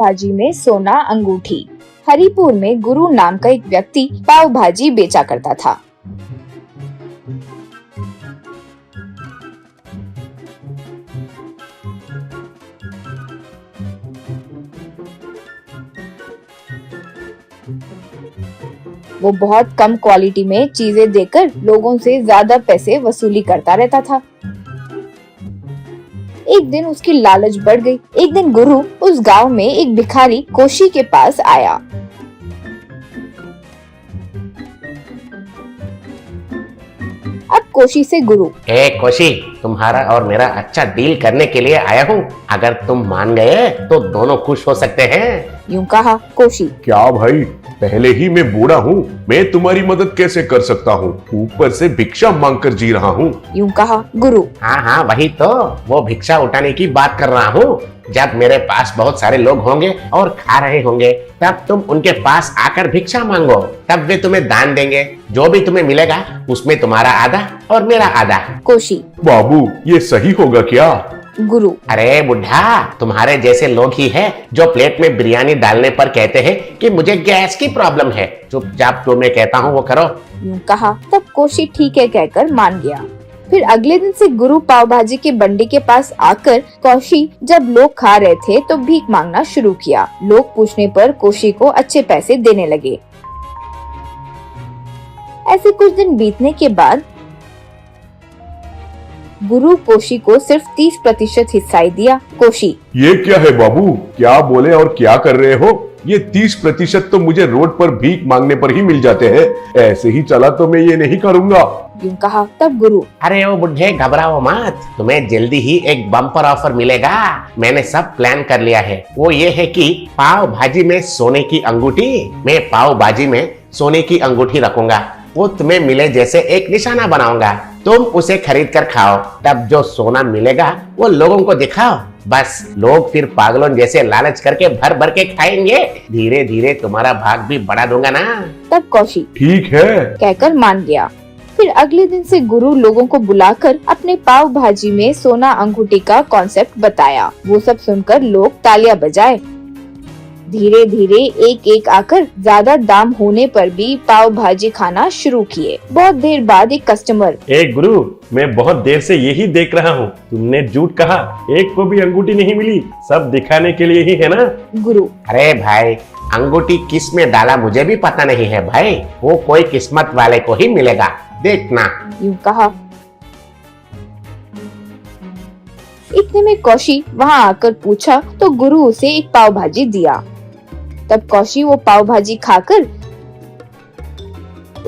भाजी में सोना अंगूठी। हरिपुर में गुरु नाम का एक व्यक्ति पाव भाजी बेचा करता था। वो बहुत कम क्वालिटी में चीजें देकर लोगों से ज्यादा पैसे वसूली करता रहता था। एक दिन उसकी लालच बढ़ गई। एक दिन गुरु उस गांव में एक भिखारी कोशी के पास आया। अब कोशी से गुरु, ए कोशी, तुम्हारा और मेरा अच्छा डील करने के लिए आया हूँ। अगर तुम मान गए तो दोनों खुश हो सकते हैं। यूं कहा कोशी। क्या भाई, पहले ही मैं बूढ़ा हूँ, मैं तुम्हारी मदद कैसे कर सकता हूँ? ऊपर से भिक्षा मांगकर जी रहा हूँ। यूं कहा गुरु। हाँ हाँ, वही तो, वो भिक्षा उठाने की बात कर रहा हूँ। जब मेरे पास बहुत सारे लोग होंगे और खा रहे होंगे, तब तुम उनके पास आकर भिक्षा मांगो, तब वे तुम्हें दान देंगे। जो भी तुम्हें मिलेगा उसमें तुम्हारा आधा और मेरा आधा। कोशी। बाबू, ये सही होगा क्या? गुरु। अरे बुढ़ा, तुम्हारे जैसे लोग ही हैं जो प्लेट में बिरयानी डालने पर कहते हैं कि मुझे गैस की प्रॉब्लम है। चुपचाप जो मैं कहता हूँ वो करो। यूं कहा। तब कोशी ठीक है कहकर मान गया। फिर अगले दिन से गुरु पाव भाजी के बंडी के पास आकर कोशी जब लोग खा रहे थे तो भीख मांगना शुरू किया। लोग पूछने पर कोशी को अच्छे पैसे देने लगे। ऐसे कुछ दिन बीतने के बाद गुरु कोशी को सिर्फ 30% हिस्सा ही दिया। कोशी। ये क्या है बाबू, क्या बोले और क्या कर रहे हो? ये 30% तो मुझे रोड पर भीख मांगने पर ही मिल जाते हैं। ऐसे ही चला तो मैं ये नहीं करूँगा। यूं कहा। तब गुरु। अरे ओ बुढ़े, घबराओ मत, तुम्हें जल्दी ही एक बम्पर ऑफर मिलेगा। मैंने सब प्लान कर लिया है। वो ये है कि पाव भाजी में सोने की अंगूठी, मैं पाव भाजी में सोने की अंगूठी रखूंगा। वो तुम्हें मिले जैसे एक निशाना बनाऊंगा। तुम उसे खरीद कर खाओ, तब जो सोना मिलेगा वो लोगों को दिखाओ। बस लोग फिर पागलों जैसे लालच करके भर भर के खाएंगे। धीरे धीरे तुम्हारा भाग भी बढ़ा दूंगा ना। तब कोशी ठीक है कहकर मान गया। फिर अगले दिन से गुरु लोगों को बुलाकर अपने पाव भाजी में सोना अंगूठी का कॉन्सेप्ट बताया। वो सब सुनकर लोग तालियां बजाए। धीरे धीरे एक एक आकर ज्यादा दाम होने पर भी पाव भाजी खाना शुरू किए। बहुत देर बाद एक कस्टमर, ए गुरु, मैं बहुत देर से यही देख रहा हूँ, तुमने झूठ कहा, एक को भी अंगूठी नहीं मिली, सब दिखाने के लिए ही है ना? गुरु। अरे भाई, अंगूठी किस में डाला मुझे भी पता नहीं है भाई, वो कोई किस्मत वाले को ही मिलेगा, देखना। यूं कहा। इतने में कोशी वहाँ आकर पूछा तो गुरु उसे एक पाव भाजी दिया। तब कोशी वो पाव भाजी खाकर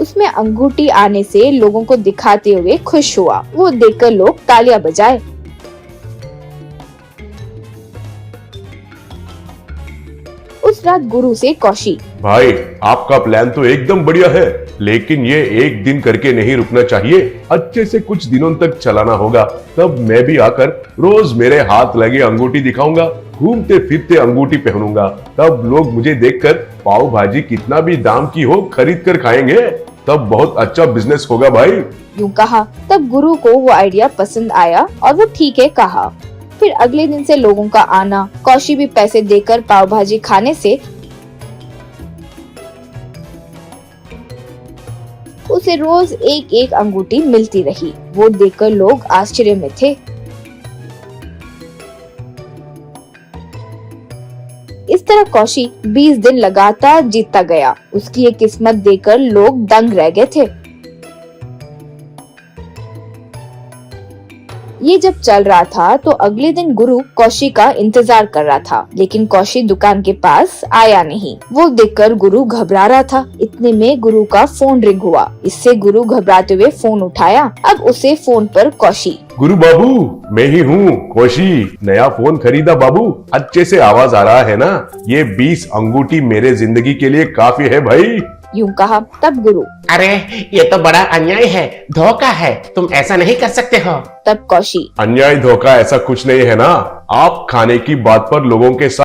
उसमें अंगूठी आने से लोगों को दिखाते हुए खुश हुआ। वो देखकर लोग तालियां बजाए। उस रात गुरु से कोशी, भाई, आपका प्लान तो एकदम बढ़िया है, लेकिन ये एक दिन करके नहीं रुकना चाहिए। अच्छे से कुछ दिनों तक चलाना होगा, तब मैं भी आकर रोज मेरे हाथ लगे अंगूठी दिखाऊंगा, घूमते फिरते अंगूठी पहनूंगा। तब लोग मुझे देखकर पाव भाजी कितना भी दाम की हो खरीद कर खाएंगे। तब बहुत अच्छा बिजनेस होगा भाई। यूं कहा। तब गुरु को वो आइडिया पसंद आया और वो ठीक है कहा। फिर अगले दिन से लोगों का आना, कोशी भी पैसे देकर पाव भाजी खाने से उसे रोज एक एक अंगूठी मिलती रही। वो देखकर लोग आश्चर्य में थे। इस तरह कोशी 20 दिन लगातार जीतता गया। उसकी ये किस्मत देखकर लोग दंग रह गए थे। ये जब चल रहा था तो अगले दिन गुरु कोशी का इंतजार कर रहा था, लेकिन कोशी दुकान के पास आया नहीं। वो देखकर गुरु घबरा रहा था। इतने में गुरु का फोन रिंग हुआ। इससे गुरु घबराते हुए फोन उठाया। अब उसे फोन पर कोशी। गुरु बाबू, मैं ही हूँ कोशी। नया फोन खरीदा बाबू, अच्छे से आवाज आ रहा है ना? ये 20 अंगूठी मेरे जिंदगी के लिए काफी है भाई। यूं कहा। तब गुरु, अरे ये तो बड़ा अन्याय है, धोखा है, तुम ऐसा नहीं कर सकते हो। तब कोशी, अन्याय धोखा ऐसा कुछ नहीं है ना। आप खाने की बात पर लोगों के साथ